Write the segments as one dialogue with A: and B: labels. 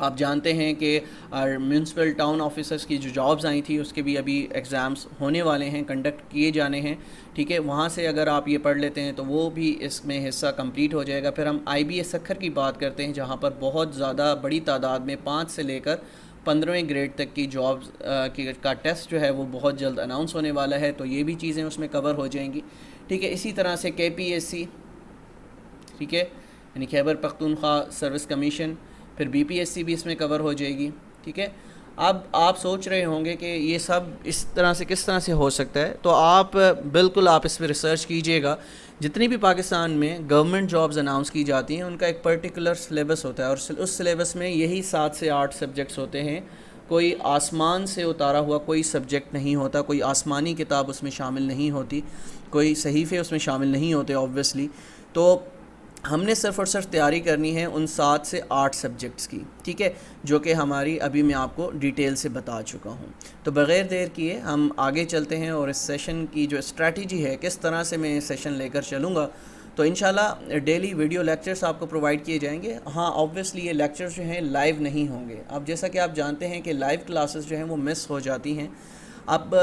A: آپ جانتے ہیں کہ میونسپل ٹاؤن آفیسرز کی جو جابز آئی تھی اس کے بھی ابھی ایگزامز ہونے والے ہیں، کنڈکٹ کیے جانے ہیں، ٹھیک ہے. وہاں سے اگر آپ یہ پڑھ لیتے ہیں تو وہ بھی اس میں حصہ کمپلیٹ ہو جائے گا. پھر ہم آئی بی ایس سکھر کی بات کرتے ہیں، جہاں پر بہت زیادہ بڑی تعداد میں 5 سے لے کر 15ویں گریڈ تک کی جابز کا ٹیسٹ جو ہے وہ بہت جلد اناؤنس ہونے والا ہے، تو یہ بھی چیزیں اس میں کور ہو جائیں گی، ٹھیک ہے. اسی طرح سے کے پی ایس سی، ٹھیک ہے، یعنی خیبر پختونخوا سروس کمیشن، پھر بی پی ایس سی بھی اس میں کور ہو جائے گی، ٹھیک ہے. اب آپ سوچ رہے ہوں گے کہ یہ سب اس طرح سے کس طرح سے ہو سکتا ہے، تو آپ بالکل آپ اس پہ ریسرچ کیجئے گا. جتنی بھی پاکستان میں گورنمنٹ جابز اناؤنس کی جاتی ہیں ان کا ایک پرٹیکولر سلیبس ہوتا ہے، اور اس سلیبس میں یہی 7 سے 8 سبجیکٹس ہوتے ہیں. کوئی آسمان سے اتارا ہوا کوئی سبجیکٹ نہیں ہوتا، کوئی آسمانی کتاب اس میں شامل نہیں ہوتی، کوئی صحیفے اس میں شامل نہیں ہوتے آبویسلی. تو ہم نے صرف اور صرف تیاری کرنی ہے ان 7 سے 8 سبجیکٹس کی، ٹھیک ہے، جو کہ ہماری ابھی میں آپ کو ڈیٹیل سے بتا چکا ہوں. تو بغیر دیر کیے ہم آگے چلتے ہیں، اور اس سیشن کی جو اسٹریٹجی ہے کس طرح سے میں سیشن لے کر چلوں گا. تو انشاءاللہ ڈیلی ویڈیو لیکچرز آپ کو پرووائڈ کیے جائیں گے. ہاں آبویسلی یہ لیکچرز جو ہیں لائیو نہیں ہوں گے. اب جیسا کہ آپ جانتے ہیں کہ لائیو کلاسز جو ہیں وہ مس ہو جاتی ہیں. اب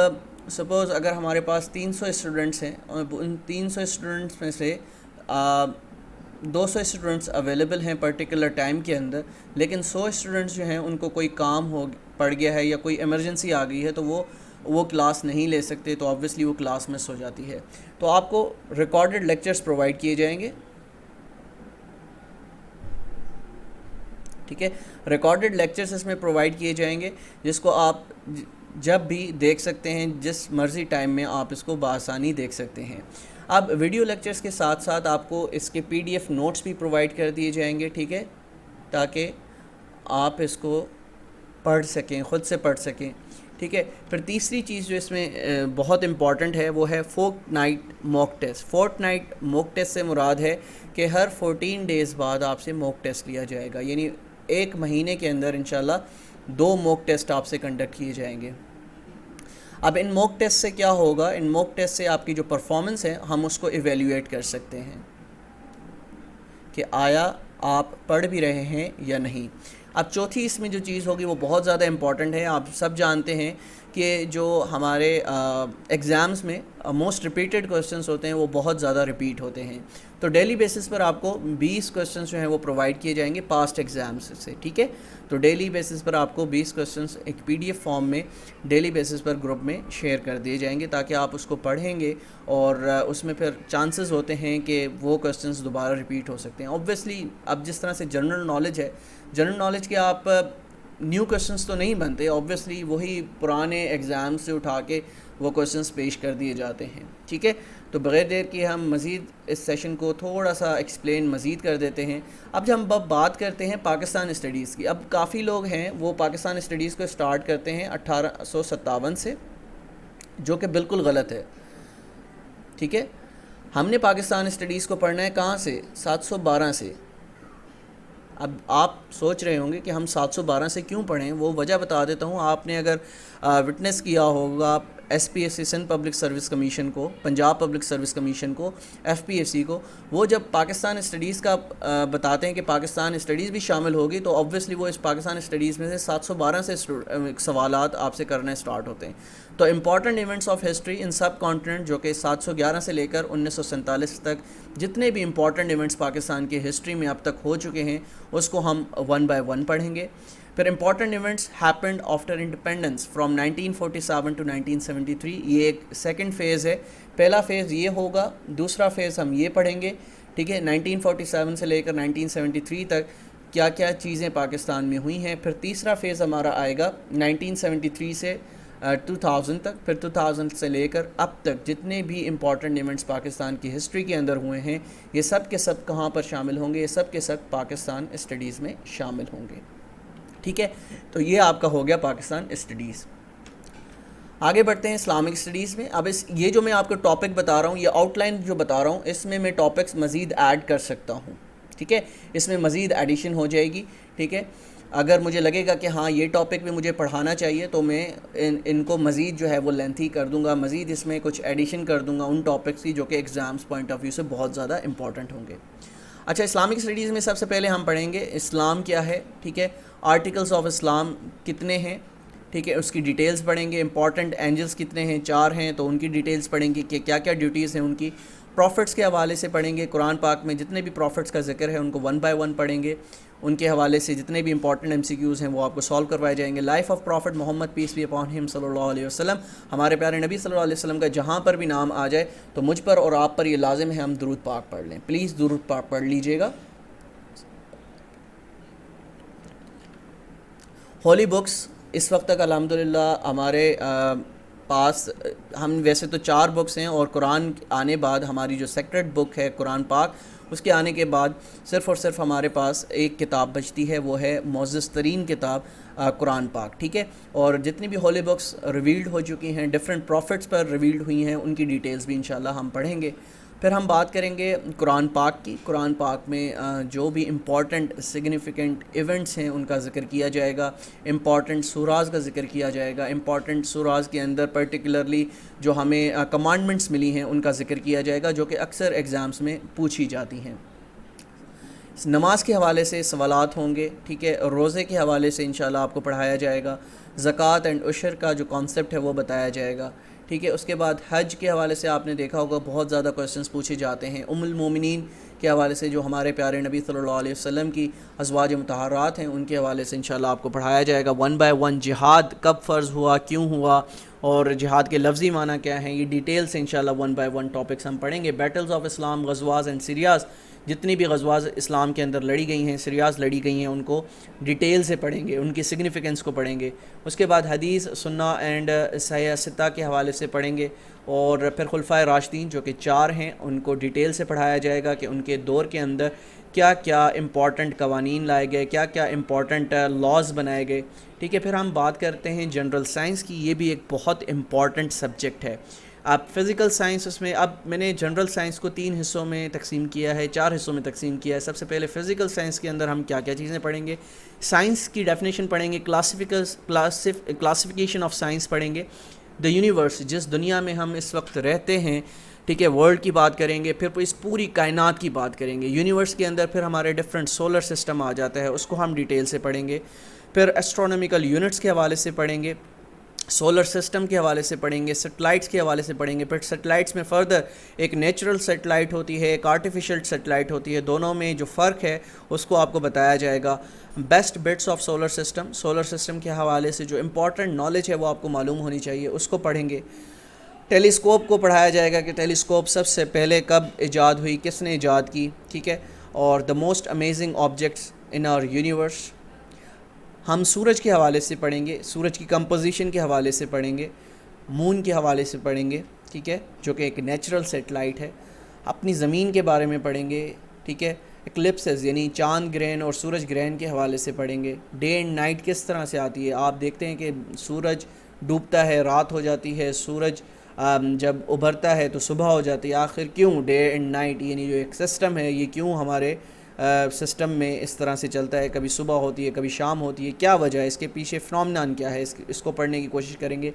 A: سپوز اگر ہمارے پاس 300 اسٹوڈنٹس ہیں، ان 300 اسٹوڈنٹس میں سے 200 اسٹوڈنٹس اویلیبل ہیں پرٹیکولر ٹائم کے اندر، لیکن 100 اسٹوڈنٹس جو ہیں ان کو کوئی کام پڑ گیا ہے یا کوئی ایمرجنسی آ گئی ہے، تو وہ کلاس نہیں لے سکتے، تو آبویسلی وہ کلاس مس ہو جاتی ہے. تو آپ کو ریکارڈڈ لیکچرز پرووائڈ کیے جائیں گے، ٹھیک ہے. ریکارڈڈ لیکچرز اس میں پرووائڈ کیے جائیں گے، جس کو آپ جب بھی دیکھ سکتے ہیں، جس مرضی ٹائم میں آپ اس کو بآسانی دیکھ سکتے ہیں. اب ویڈیو لیکچرز کے ساتھ ساتھ آپ کو اس کے پی ڈی ایف نوٹس بھی پرووائڈ کر دیے جائیں گے، ٹھیک ہے، تاکہ آپ اس کو پڑھ سکیں، خود سے پڑھ سکیں، ٹھیک ہے. پھر تیسری چیز جو اس میں بہت امپورٹنٹ ہے وہ ہے fort night موک test. Fort night موک test سے مراد ہے کہ ہر 14 ڈیز بعد آپ سے موک ٹیسٹ لیا جائے گا، یعنی ایک مہینے کے اندر انشاءاللہ 2 موک ٹیسٹ آپ سے کنڈکٹ کیے جائیں گے. اب ان موک ٹیسٹ سے کیا ہوگا؟ ان موک ٹیسٹ سے آپ کی جو پرفارمنس ہے ہم اس کو ایویلیویٹ کر سکتے ہیں کہ آیا آپ پڑھ بھی رہے ہیں یا نہیں. اب چوتھی اس میں جو چیز ہوگی وہ بہت زیادہ امپورٹنٹ ہے. آپ سب جانتے ہیں کہ جو ہمارے ایگزامز میں موسٹ ریپیٹڈ کوسچنس ہوتے ہیں وہ بہت زیادہ ریپیٹ ہوتے ہیں. تو ڈیلی بیسس پر آپ کو 20 کوسچنس جو ہیں وہ پرووائڈ کیے جائیں گے پاسٹ ایگزامز سے، ٹھیک ہے. تو ڈیلی بیسس پر آپ کو 20 کوسچنس ایک پی ڈی ایف فارم میں ڈیلی بیسس پر گروپ میں شیئر کر دیے جائیں گے، تاکہ آپ اس کو پڑھیں گے، اور اس میں پھر چانسز ہوتے ہیں کہ وہ کوسچنس دوبارہ ریپیٹ ہو سکتے ہیں. آبویسلی اب جس طرح سے جنرل نالج ہے، جنرل نالج کے آپ نیو کوسچنس تو نہیں بنتے، آبویسلی وہی پرانے ایگزام سے اٹھا کے وہ کوسچنس پیش کر دیے جاتے ہیں، ٹھیک ہے. تو بغیر دیر کے ہم مزید اس سیشن کو تھوڑا سا ایکسپلین مزید کر دیتے ہیں. اب جب ہم بات کرتے ہیں پاکستان اسٹڈیز کی، اب کافی لوگ ہیں وہ پاکستان اسٹڈیز کو اسٹارٹ کرتے ہیں 1857 سے، جو کہ بالکل غلط ہے، ٹھیک ہے. ہم نے پاکستان اسٹڈیز کو پڑھنا ہے کہاں سے؟ 712 سے. اب آپ سوچ رہے ہوں گے کہ ہم 712 سے کیوں پڑھیں، وہ وجہ بتا دیتا ہوں. آپ نے اگر وٹنس کیا ہوگا S P S C Sindh public service commission کو، پنجاب پبلک سروس کمیشن کو، ایف پی ایس سی کو، وہ جب پاکستان اسٹڈیز کا بتاتے ہیں کہ پاکستان اسٹڈیز بھی شامل ہوگی، تو آبویسلی وہ اس پاکستان اسٹڈیز میں سے 712 سے سوالات آپ سے کرنے سٹارٹ ہوتے ہیں. تو important events of history in sub continent, جو کہ 711 سے لے کر 1947 تک جتنے بھی امپورٹنٹ ایونٹس پاکستان کی ہسٹری میں اب تک ہو چکے ہیں، اس کو ہم 1 بائی 1 پڑھیں گے. پھر important events happened after independence from 1947 to 1973، یہ ایک سیکنڈ فیز ہے. پہلا فیز یہ ہوگا، دوسرا فیز ہم یہ پڑھیں گے، ٹھیک ہے، 1947 سے لے کر 1973 تک کیا کیا چیزیں پاکستان میں ہوئی ہیں. پھر تیسرا فیز ہمارا آئے گا 1973 سے 2000 تک. پھر 2000 سے لے کر اب تک جتنے بھی امپورٹنٹ ایونٹس پاکستان کی ہسٹری کے اندر ہوئے ہیں، یہ سب کے سب کہاں پر شامل ہوں گے؟ یہ سب کے سب پاکستان اسٹڈیز میں شامل ہوں گے، ٹھیک ہے. تو یہ آپ کا ہو گیا پاکستان اسٹڈیز. آگے بڑھتے ہیں اسلامک اسٹڈیز میں. اب یہ جو میں آپ کو ٹاپک بتا رہا ہوں، یہ آؤٹ لائن جو بتا رہا ہوں، اس میں ٹاپکس مزید ایڈ کر سکتا ہوں، ٹھیک ہے. اس میں مزید ایڈیشن ہو جائے گی، ٹھیک ہے. اگر مجھے لگے گا کہ ہاں یہ ٹاپک بھی مجھے پڑھانا چاہیے، تو میں ان کو مزید جو ہے وہ لینتھی کر دوں گا، مزید اس میں کچھ ایڈیشن کر دوں گا ان ٹاپکس کی جو کہ ایگزامس پوائنٹ آف ویو سے بہت زیادہ امپورٹنٹ ہوں گے. اچھا، اسلامک اسٹڈیز میں سب سے پہلے ہم پڑھیں گے اسلام کیا ہے، ٹھیک ہے، آرٹیکلس آف اسلام کتنے ہیں، ٹھیک ہے، اس کی ڈیٹیلز پڑھیں گے. امپورٹنٹ اینجلس کتنے ہیں، 4 ہیں، تو ان کی ڈیٹیلز پڑھیں گے کہ کیا کیا ڈیوٹیز ہیں ان کی. پروفٹس کے حوالے سے پڑھیں گے، قرآن پاک میں جتنے بھی پروفٹس کا ذکر ہے ان کو 1 بائی 1 پڑھیں گے. ان کے حوالے سے جتنے بھی امپورٹنٹ ایم سی کیوز ہیں وہ آپ کو سالو کروائے جائیں گے. Life of prophet Muhammad peace be upon him صلی اللہ علیہ وسلم، ہمارے پیارے نبی صلی اللہ علیہ وسلم کا جہاں پر بھی نام آ جائے تو مجھ پر اور آپ پر یہ لازم ہے ہم درود پاک پڑھ لیں. پلیز درود پاک پڑھ لیجئے گا. ہولی بکس اس وقت تک الحمدللہ ہمارے پاس، ہم ویسے تو 4 بکس ہیں، اور قرآن آنے بعد ہماری جو سیکرڈ بک ہے قرآن پاک، اس کے آنے کے بعد صرف اور صرف ہمارے پاس ایک کتاب بچتی ہے، وہ ہے معزز ترین کتاب قرآن پاک، ٹھیک ہے. اور جتنی بھی ہولی بکس ریویلڈ ہو چکی ہیں، ڈفرینٹ پروفٹس پر ریویلڈ ہوئی ہیں، ان کی ڈیٹیلز بھی انشاءاللہ ہم پڑھیں گے. پھر ہم بات کریں گے قرآن پاک کی. قرآن پاک میں جو بھی امپورٹنٹ سگنیفیکنٹ ایونٹس ہیں ان کا ذکر کیا جائے گا، امپورٹنٹ سوراز کا ذکر کیا جائے گا. امپورٹنٹ سوراز کے اندر پرٹیکولرلی جو ہمیں کمانڈمنٹس ملی ہیں ان کا ذکر کیا جائے گا، جو کہ اکثر ایگزامس میں پوچھی جاتی ہیں. نماز کے حوالے سے سوالات ہوں گے، ٹھیک ہے. روزے کے حوالے سے انشاءاللہ آپ کو پڑھایا جائے گا. زکوٰۃ اینڈ عشر کا جو کانسیپٹ ہے وہ بتایا جائے گا، ٹھیک ہے. اس کے بعد حج کے حوالے سے آپ نے دیکھا ہوگا بہت زیادہ کویسچنس پوچھے جاتے ہیں. المومنین کے حوالے سے جو ہمارے پیارے نبی صلی اللہ علیہ وسلم کی ازواج مطہرات ہیں ان کے حوالے سے انشاءاللہ آپ کو پڑھایا جائے گا. 1 بائی 1 جہاد کب فرض ہوا، کیوں ہوا، اور جہاد کے لفظی معنی کیا ہیں، یہ ڈیٹیل سے انشاءاللہ 1 بائی 1 ٹاپکس ہم پڑھیں گے. بیٹلز آف اسلام، غزواز اینڈ سیریاز، جتنی بھی غزواز اسلام کے اندر لڑی گئی ہیں، سیریاز لڑی گئی ہیں، ان کو ڈیٹیل سے پڑھیں گے، ان کی سگنیفیکنس کو پڑھیں گے. اس کے بعد حدیث سنہ اینڈ صحیح ستہ کے حوالے سے پڑھیں گے. اور پھر خلفائے راشدین جو کہ 4 ہیں ان کو ڈیٹیل سے پڑھایا جائے گا کہ ان کے دور کے اندر کیا کیا امپورٹنٹ قوانین لائے گئے، کیا کیا امپورٹنٹ لاز بنائے گئے، ٹھیک ہے. پھر ہم بات کرتے ہیں جنرل سائنس کی. یہ بھی ایک بہت امپورٹنٹ سبجیکٹ ہے. اب فزیکل سائنس، اس میں اب میں نے جنرل سائنس کو 3 حصوں میں تقسیم کیا ہے، 4 حصوں میں تقسیم کیا ہے. سب سے پہلے فزیکل سائنس کے اندر ہم کیا کیا چیزیں پڑھیں گے. سائنس کی ڈیفینیشن پڑھیں گے، کلاسیفیکیشن آف سائنس پڑھیں گے. دا یونیورس، جس دنیا میں ہم اس وقت رہتے ہیں، ٹھیک ہے، ورلڈ کی بات کریں گے. پھر اس پوری کائنات کی بات کریں گے. یونیورس کے اندر پھر ہمارے ڈفرینٹ سولر سسٹم آ جاتا ہے، اس کو ہم ڈیٹیل سے پڑھیں گے. پھر ایسٹرونامیکل یونٹس کے حوالے سے پڑھیں گے، سولر سسٹم کے حوالے سے پڑھیں گے، سیٹلائٹس کے حوالے سے پڑھیں گے. پھر سیٹلائٹس میں فردر ایک نیچرل سیٹلائٹ ہوتی ہے، ایک آرٹیفیشل سیٹلائٹ ہوتی ہے. دونوں میں جو فرق ہے اس کو آپ کو بتایا جائے گا. Best bits of solar system, solar system کے حوالے سے جو امپورٹنٹ نالج ہے وہ آپ کو معلوم ہونی چاہیے، اس کو پڑھیں گے. ٹیلیسکوپ کو پڑھایا جائے گا کہ ٹیلیسکوپ سب سے پہلے کب ایجاد ہوئی، کس نے ایجاد کی، ٹھیک ہے. اور the most amazing objects in our universe. ہم سورج کے حوالے سے پڑھیں گے، سورج کی کمپوزیشن کے حوالے سے پڑھیں گے. مون کے حوالے سے پڑھیں گے، ٹھیک ہے، جو کہ ایک نیچرل سیٹلائٹ ہے. اپنی زمین کے بارے میں پڑھیں گے، ٹھیک ہے. ایکلپسز یعنی چاند گرہن اور سورج گرہن کے حوالے سے پڑھیں گے. ڈے اینڈ نائٹ کس طرح سے آتی ہے. آپ دیکھتے ہیں کہ سورج ڈوبتا ہے، رات ہو جاتی ہے، سورج جب ابھرتا ہے تو صبح ہو جاتی ہے. آخر کیوں ڈے اینڈ نائٹ، یعنی جو ایک سسٹم ہے، یہ کیوں ہمارے سسٹم میں اس طرح سے چلتا ہے، کبھی صبح ہوتی ہے کبھی شام ہوتی ہے، کیا وجہ ہے، اس کے پیچھے فنومنان کیا ہے، اس کو پڑھنے کی کوشش کریں گے.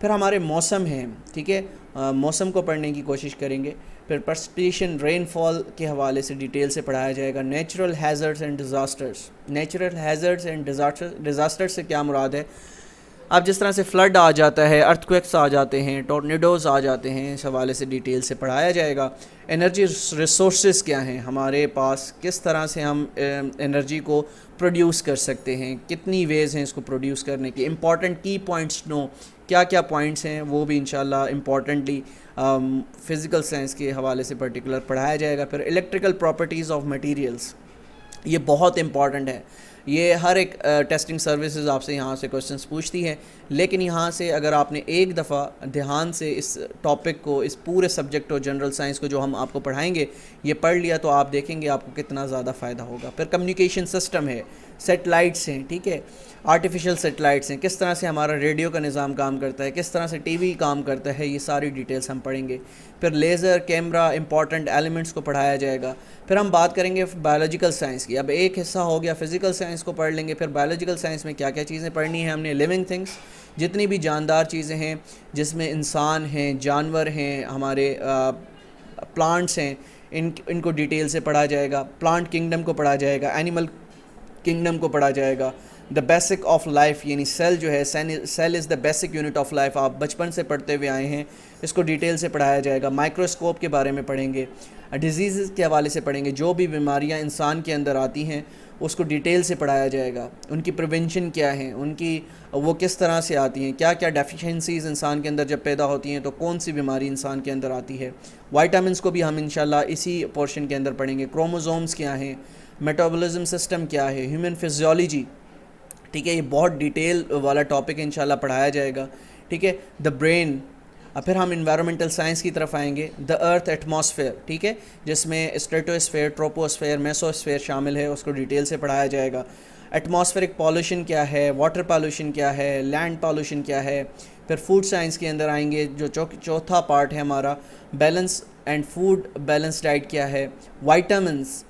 A: پھر ہمارے موسم ہیں، ٹھیک ہے، موسم کو پڑھنے کی کوشش کریں گے. پھر پرسپیشن، رین فال کے حوالے سے ڈیٹیل سے پڑھایا جائے گا. Natural hazards and disasters, natural hazards and disaster سے کیا مراد ہے. اب جس طرح سے فلڈ آ جاتا ہے، ارتھ کویکس آ جاتے ہیں، ٹورنیڈوز آ جاتے ہیں، اس حوالے سے ڈیٹیل سے پڑھایا جائے گا. انرجی ریسورسز کیا ہیں ہمارے پاس، کس طرح سے ہم انرجی کو پروڈیوس کر سکتے ہیں، کتنی ویز ہیں اس کو پروڈیوس کرنے کی. امپورٹنٹ کی پوائنٹس نو، کیا کیا پوائنٹس ہیں وہ بھی انشاءاللہ امپورٹنٹلی فزیکل سائنس کے حوالے سے پرٹیکولر پڑھایا جائے گا. پھر الیکٹریکل پراپرٹیز آف مٹیریلز، یہ بہت امپورٹنٹ ہے. یہ ہر ایک ٹیسٹنگ سروسز آپ سے یہاں سے کویسچنس پوچھتی ہے، لیکن یہاں سے اگر آپ نے ایک دفعہ دھیان سے اس ٹاپک کو، اس پورے سبجیکٹ کو، جنرل سائنس کو جو ہم آپ کو پڑھائیں گے، یہ پڑھ لیا تو آپ دیکھیں گے آپ کو کتنا زیادہ فائدہ ہوگا. پھر کمیونیکیشن سسٹم ہے، سیٹلائٹس ہیں، ٹھیک ہے، آرٹیفیشل سیٹلائٹس ہیں، کس طرح سے ہمارا ریڈیو کا نظام کام کرتا ہے، کس طرح سے ٹی وی کام کرتا ہے، یہ ساری ڈیٹیلز ہم پڑھیں گے. پھر لیزر، کیمرہ، امپورٹنٹ ایلیمنٹس کو پڑھایا جائے گا. پھر ہم بات کریں گے بایولوجیکل سائنس کی. اب ایک حصہ ہو گیا فزیکل سائنس کو پڑھ لیں گے. پھر بایولوجیکل سائنس میں کیا کیا چیزیں پڑھنی ہیں ہم نے. لیونگ تھنگس، جتنی بھی جاندار چیزیں ہیں جس میں انسان ہیں، جانور ہیں، ہمارے پلانٹس ہیں، ان کو ڈیٹیل سے پڑھا جائے گا. پلانٹ کنگڈم کو پڑھا جائے گا، اینیمل کنگڈم کو پڑھا جائے گا. دا بیسک آف لائف یعنی سیل جو ہے cell is the basic unit of life, آپ بچپن سے پڑھتے ہوئے آئے ہیں، اس کو ڈیٹیل سے پڑھایا جائے گا. مائکروسکوپ کے بارے میں پڑھیں گے، ڈیزیزز کے حوالے سے پڑھیں گے، جو بھی بیماریاں انسان کے اندر آتی ہیں اس کو ڈیٹیل سے پڑھایا جائے گا. ان کی پریونشن کیا ہے، ان کی وہ کس طرح سے آتی ہیں، کیا کیا ڈیفیشنسیز انسان کے اندر جب پیدا ہوتی ہیں تو کون سی بیماری انسان کے اندر آتی ہے. وائٹامنس کو بھی ہم انشاءاللہ اسی پورشن کے اندر پڑھیں گے. کروموزومز کیا ہیں، میٹابولزم سسٹم کیا ہے، ہیومن فزیولوجی، ٹھیک ہے، یہ بہت ڈیٹیل والا ٹاپک انشاءاللہ پڑھایا جائے گا. ٹھیک ہے، دا برین. پھر ہم انوائرمنٹل سائنس کی طرف آئیں گے. دا ارتھ ایٹماسفیئر، ٹھیک ہے، جس میں اسٹریٹوسفیئر، ٹروپوسفیئر، میسوسفیئر شامل ہے، اس کو ڈیٹیل سے پڑھایا جائے گا. ایٹماسفیرک پالوشن کیا ہے، واٹر پالوشن کیا ہے، لینڈ پالوشن کیا ہے. پھر فوڈ سائنس کے اندر آئیں گے، جو چوتھا پارٹ ہے ہمارا، balance and food balance diet کیا ہے. وائٹامنس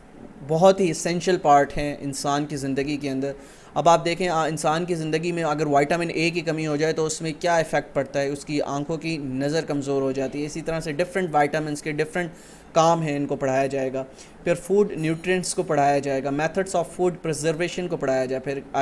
A: بہت ہی اسینشیل پارٹ ہیں انسان کی زندگی کے اندر. اب آپ دیکھیں انسان کی زندگی میں اگر وائٹامن اے کی کمی ہو جائے تو اس میں کیا ایفیکٹ پڑتا ہے، اس کی آنکھوں کی نظر کمزور ہو جاتی ہے. اسی طرح سے ڈفرینٹ وائٹامنس کے ڈفرینٹ کام ہیں، ان کو پڑھایا جائے گا. پھر فوڈ نیوٹرینٹس کو پڑھایا جائے گا. میتھڈس آف فوڈ پرزرویشن کو پڑھایا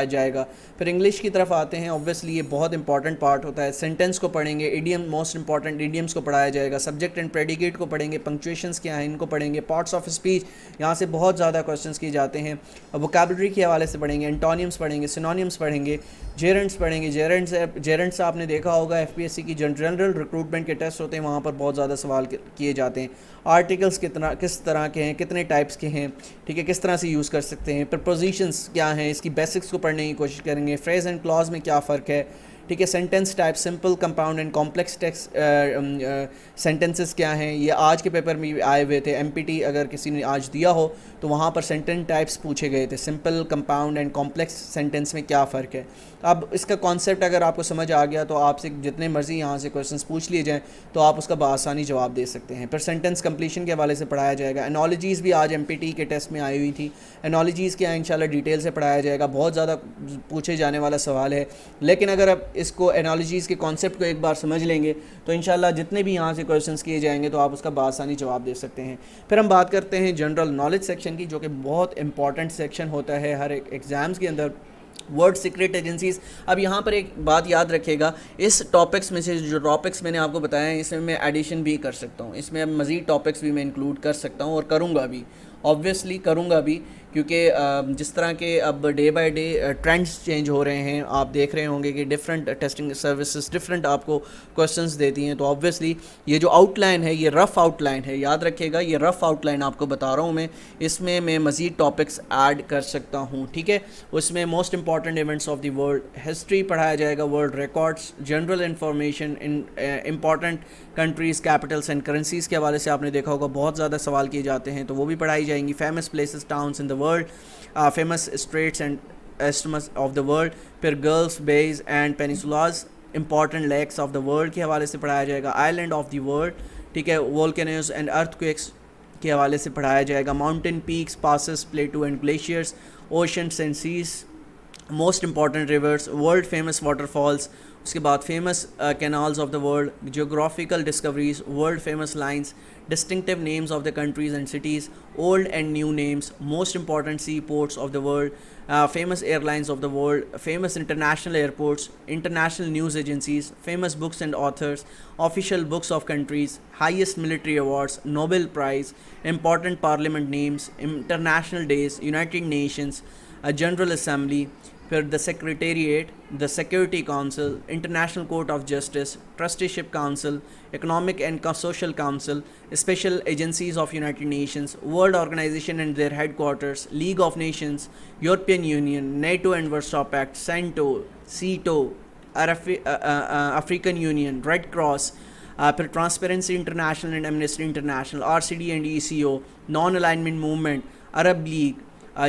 A: جائے گا. پھر انگلش کی طرف آتے ہیں، اوبویسلی یہ بہت امپورٹنٹ پارٹ ہوتا ہے. سینٹینس کو پڑھیں گے، ایڈیم موسٹ امپورٹنٹ ایڈیمس کو پڑھایا جائے گا. سبجیکٹ اینڈ پریڈیکیٹ کو پڑھیں گے. پنکچویشنس کیا ہیں ان کو پڑھیں گے. پارٹس آف اسپیچ، یہاں سے بہت زیادہ کویشچنس کیے جاتے ہیں. ووکیبلری کے حوالے سے پڑھیں گے. انٹونیمس پڑھیں گے، سینونیمس پڑھیں گے. جیرنٹس پڑھیں گے. جیرنٹس آپ نے دیکھا ہوگا ایف پی ایس سی کی جنرل ریکروٹمنٹ کے ٹیسٹ ہوتے ہیں، وہاں پر بہت زیادہ سوال کیے جاتے ہیں. آرٹیکلس کس طرح کے ہیں، کتنے ٹائپس کے ہیں، ٹھیک ہے، کس طرح سے یوز کر سکتے ہیں. پرپوزیشنس کیا ہیں، اس کی بیسکس کو پڑھنے کی کوشش کریں گے. فریز اینڈ کلاز میں کیا فرق ہے، ٹھیک ہے. Sentence type, simple, compound and complex text sentences کیا ہیں، یہ آج کے پیپر میں بھی آئے ہوئے تھے. ایم پی ٹی اگر کسی نے آج دیا ہو تو وہاں پر سینٹینس ٹائپس پوچھے گئے تھے. Simple, compound and complex sentence میں کیا فرق ہے. اب اس کا کانسیپٹ اگر آپ کو سمجھ آ گیا تو آپ سے جتنے مرضی یہاں سے کویشچنس پوچھ لیے جائیں تو آپ اس کا بآسانی جواب دے سکتے ہیں. پھر سینٹینس کمپلیشن کے حوالے سے پڑھایا جائے گا. انالوجیز بھی آج ایم پی ٹی کے ٹیسٹ میں آئی ہوئی تھی. انالوجیز کیا انشاءاللہ ڈیٹیل سے پڑھایا جائے گا. بہت زیادہ پوچھے جانے والا سوال ہے، لیکن اگر آپ اس کو انالوجیز کے کانسیپٹ کو ایک بار سمجھ لیں گے تو انشاءاللہ جتنے بھی یہاں سے کویشچنس کیے جائیں گے تو آپ اس کا بآسانی جواب دے سکتے ہیں. پھر ہم بات کرتے ہیں جنرل نالج سیکشن کی، جو کہ بہت امپورٹنٹ سیکشن ہوتا ہے ہر ایک ایگزامز کے اندر. World secret agencies. اب یہاں پر ایک بات یاد رکھے گا، اس ٹاپکس میں سے جو ٹاپکس میں نے آپ کو بتایا ہیں اس میں ایڈیشن بھی کر سکتا ہوں، اس میں مزید ٹاپکس بھی میں انکلوڈ کر سکتا ہوں اور کروں گا بھی، آبویسلی کروں گا بھی، کیونکہ جس طرح کے اب day by day trends change ہو رہے ہیں. آپ دیکھ رہے ہوں گے کہ ڈفرینٹ ٹیسٹنگ سروسز ڈفرینٹ آپ کو کویشچنس دیتی ہیں، تو آبویسلی یہ جو آؤٹ لائن ہے یہ رف آؤٹ لائن ہے، یاد رکھیے گا یہ رف آؤٹ لائن آپ کو بتا رہا ہوں میں. اس میں مزید ٹاپکس ایڈ کر سکتا ہوں، ٹھیک ہے. اس میں most important events of the world history پڑھایا جائے گا. World records, general information, important countries, capitals and currencies کے حوالے سے آپ نے دیکھا ہوگا بہت زیادہ سوال کیے جاتے ہیں، تو وہ بھی پڑھائی جائیں گی. Famous places, towns in the world, famous straits and isthmus of the world. پھر gulfs, bays and peninsulas, important lakes of the world کے حوالے سے پڑھایا جائے گا. آئلینڈ آف دی ورلڈ، ٹھیک ہے، وولکینوز اینڈ ارتھ کویکس کے حوالے سے پڑھایا جائے گا. Mountain peaks, passes, plateau and glaciers, oceans and seas, most important rivers, world famous waterfalls. اس کے بعد famous canals of the world, geographical discoveries, world famous lines, distinctive names of the countries and cities, old and new names, most important seaports of the world, famous airlines of the world, famous international airports, international news agencies, famous books and authors, official books of countries, highest military awards, Nobel Prize, important parliament names, international days, United Nations, General Assembly. پھر the Secretariat, the Security Council, International Court of Justice, Trusteeship Council, Economic and Social Council, special agencies of United Nations, world organisation and their headquarters, League of Nations, European Union, NATO and Warsaw Pact, CENTO, SEATO, African Union, Red Cross. پھر Transparency International and Amnesty International, RCD and ECO، Non Alignment Movement, Arab League,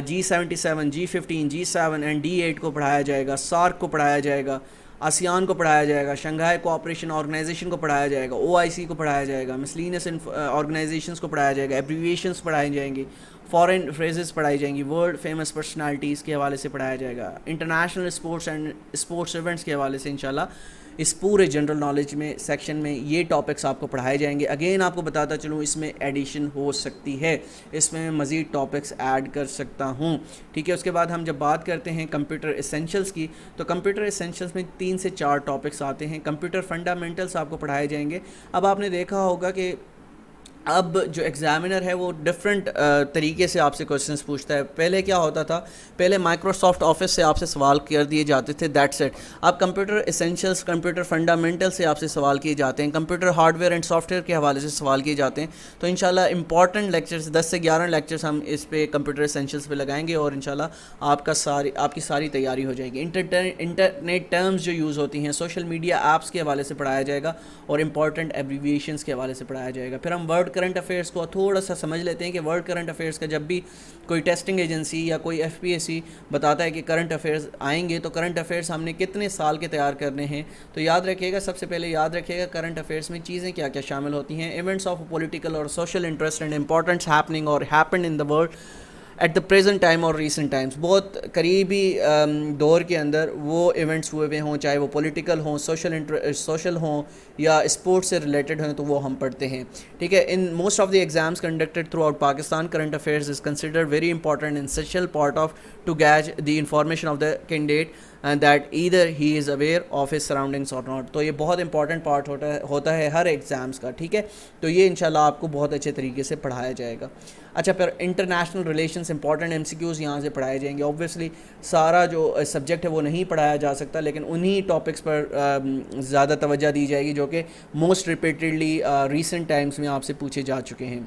A: G77، G15، G7 and D8 کو پڑھایا جائے گا. SAARC کو پڑھایا جائے گا. ASEAN کو پڑھایا جائے گا. شنگھائی کوآپریشن آرگنائزیشن کو پڑھایا جائے گا. OIC کو پڑھایا جائے گا. مسلینس آرگنائزیشنس کو پڑھایا جائے گا. ایبریویشنس پڑھائے جائیں گے.
B: فارن فریزز پڑھائی جائیں گی, ورلڈ فیمس پرسنالٹیز کے حوالے سے پڑھایا جائے گا, international sports and sports events کے حوالے سے انشاءاللہ اس پورے جنرل نالج میں سیکشن میں یہ ٹاپکس آپ کو پڑھائے جائیں گے. اگین آپ کو بتاتا چلوں اس میں ایڈیشن ہو سکتی ہے, اس میں مزید ٹاپکس ایڈ کر سکتا ہوں, ٹھیک ہے. اس کے بعد ہم جب بات کرتے ہیں کمپیوٹر ایسینشلس کی, تو کمپیوٹر ایسینشلس میں 3 سے 4 ٹاپکس آتے ہیں. کمپیوٹر فنڈامنٹلس آپ کو پڑھائے جائیں گے. اب آپ نے دیکھا ہوگا کہ اب جو ایگزامینر ہے وہ ڈفرینٹ طریقے سے آپ سے کویسچنس پوچھتا ہے. پہلے کیا ہوتا تھا, پہلے مائکروسافٹ آفس سے آپ سے سوال کر دیے جاتے تھے, دیٹس اٹ. اب کمپیوٹر ایسینشلس, کمپیوٹر فنڈامنٹل سے آپ سے سوال کیے جاتے ہیں, computer hard where and soft where کے حوالے سے سوال کیے جاتے ہیں. تو انشاءاللہ امپورٹنٹ لیکچرز 10 سے 11 لیکچرز ہم اس پہ کمپیوٹر ایسینشلس پہ لگائیں گے, اور انشاءاللہ آپ کی ساری تیاری ہو جائے گی. انٹرنیٹ ٹرمز جو یوز ہوتی ہیں, سوشل میڈیا ایپس کے حوالے سے پڑھایا جائے گا, اور امپورٹنٹ ایبریویشنس کے حوالے سے پڑھایا جائے گا. پھر ہم ورلڈ کرنٹ افیئرس کو تھوڑا سا سمجھ لیتے ہیں کہ ورلڈ کرنٹ افیئرس کا جب بھی کوئی ٹیسٹنگ ایجنسی یا کوئی ایف پی ایس سی بتاتا ہے کہ کرنٹ افیئرس آئیں گے, تو کرنٹ افیئرس ہم نے کتنے سال کے تیار کرنے ہیں. تو یاد رکھیے گا, سب سے پہلے یاد رکھیے گا کرنٹ افیئرس میں چیزیں کیا کیا شامل ہوتی ہیں. ایونٹس آف پولیٹیکل اور social interest and importants happening اور happened in the world at the present time اور ریسنٹ ٹائمس. بہت قریبی دور کے اندر وہ ایونٹس ہوئے ہوئے ہوں, چاہے وہ پولیٹیکل ہوں, سوشل ہوں, یا اسپورٹس سے ریلیٹڈ ہیں, تو وہ ہم پڑھتے ہیں, ٹھیک ہے. In most of the exams conducted through out Pakistan, current affairs is considered very important and essential part of two gauge the information of the candidate that either he is aware of his surroundings اور not. تو یہ بہت important part ہوتا ہے ہر exams کا, ٹھیک ہے. تو یہ انشاءاللہ آپ کو بہت اچھے طریقے سے پڑھایا جائے گا. اچھا, پھر international relations, important M C Qs یہاں سے پڑھائے جائیں گے. اوبویسلی سارا جو سبجیکٹ ہے وہ نہیں پڑھایا جا سکتا, لیکن انہی ٹاپکس پر زیادہ توجہ دی جائے گی جو کہ موسٹ ریپیٹڈلی ریسنٹ ٹائمس میں آپ سے پوچھے جا چکے ہیں.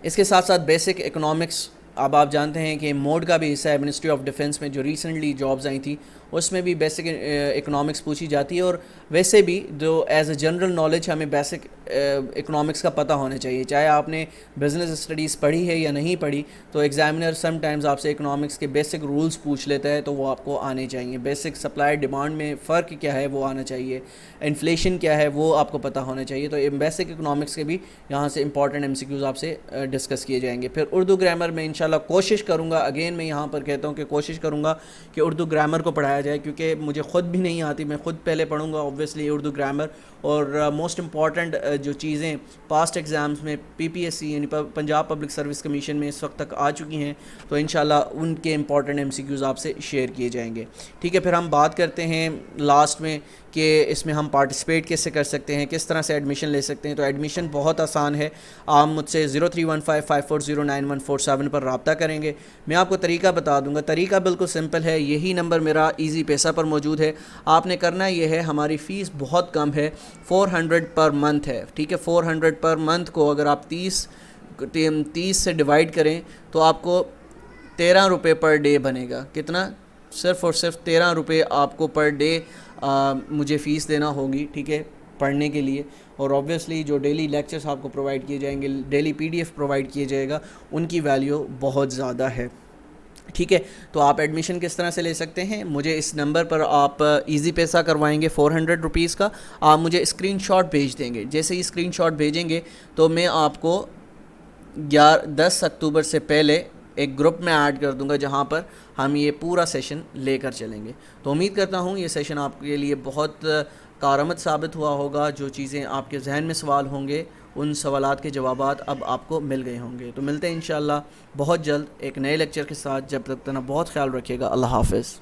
B: اس کے ساتھ ساتھ بیسک اکنامکس, اب آپ جانتے ہیں کہ موڈ کا بھی حصہ ہے. منسٹری آف ڈیفنس میں جو ریسنٹلی جابز آئی تھیں اس میں بھی بیسک اکنامکس پوچھی جاتی ہے, اور ویسے بھی جو ایز اے جنرل نالج ہمیں بیسک اکنامکس کا پتہ ہونا چاہیے. چاہے آپ نے بزنس اسٹڈیز پڑھی ہے یا نہیں پڑھی, تو ایگزامینر سم ٹائمز آپ سے اکنامکس کے بیسک رولز پوچھ لیتا ہے, تو وہ آپ کو آنے چاہیے. بیسک سپلائی ڈیمانڈ میں فرق کیا ہے وہ آنا چاہیے, انفلیشن کیا ہے وہ آپ کو پتہ ہونا چاہیے. تو بیسک اکنامکس کے بھی یہاں سے امپورٹنٹ ایم سی کیوز آپ سے ڈسکس کیے جائیں گے. پھر اردو گرامر میں انشاءاللہ کوشش کروں گا, اگین میں یہاں پر کہتا ہوں کہ کوشش کروں گا کہ اردو گرامر کو پڑھایا جائے, کیونکہ مجھے خود بھی نہیں آتی, میں خود پہلے پڑھوں گا اوبویسلی اردو گرامر. اور موسٹ امپورٹنٹ جو چیزیں پاسٹ ایگزامس میں پی پی ایس سی یعنی پنجاب پبلک سروس کمیشن میں اس وقت تک آ چکی ہیں, تو انشاءاللہ ان کے امپورٹنٹ ایم سی کیوز آپ سے شیئر کیے جائیں گے, ٹھیک ہے. پھر ہم بات کرتے ہیں لاسٹ میں کہ اس میں ہم پارٹیسپیٹ کیسے کر سکتے ہیں, کس طرح سے ایڈمیشن لے سکتے ہیں. تو ایڈمیشن بہت آسان ہے, آپ مجھ سے 031554099147 پر رابطہ کریں گے. میں آپ کو طریقہ بتا دوں گا. طریقہ بالکل سمپل ہے, یہی نمبر میرا ایزی پیسہ پر موجود ہے. آپ نے کرنا یہ ہے, ہماری فیس بہت کم ہے, 400 پر منتھ ہے, ٹھیک ہے. 400 پر منتھ کو اگر آپ 30 سے ڈیوائڈ کریں تو آپ کو 13 روپے پر ڈے بنے گا. کتنا؟ صرف اور صرف 13 روپے آپ کو پر ڈے مجھے فیس دینا ہوگی, ٹھیک ہے, پڑھنے کے لیے. اور اوبویسلی جو ڈیلی لیکچرز آپ کو پرووائڈ کیے جائیں گے, daily P D F provide کیے جائے گا, ان کی ویلیو بہت زیادہ ہے, ٹھیک ہے. تو آپ ایڈمیشن کس طرح سے لے سکتے ہیں, مجھے اس نمبر پر آپ ایزی پیسہ کروائیں گے 400 روپیز کا, آپ مجھے اسکرین شاٹ بھیج دیں گے. جیسے ہی اسکرین شاٹ بھیجیں گے تو میں آپ کو 10 اکتوبر سے پہلے ایک گروپ میں ایڈ کر دوں گا, جہاں پر ہم یہ پورا سیشن لے کر چلیں گے. تو امید کرتا ہوں یہ سیشن آپ کے لیے بہت کارآمد ثابت ہوا ہوگا. جو چیزیں آپ کے ذہن میں سوال ہوں گے, ان سوالات کے جوابات اب آپ کو مل گئے ہوں گے. تو ملتے ہیں انشاءاللہ بہت جلد ایک نئے لیکچر کے ساتھ. جب تک اپنا بہت خیال رکھیے گا. اللہ حافظ.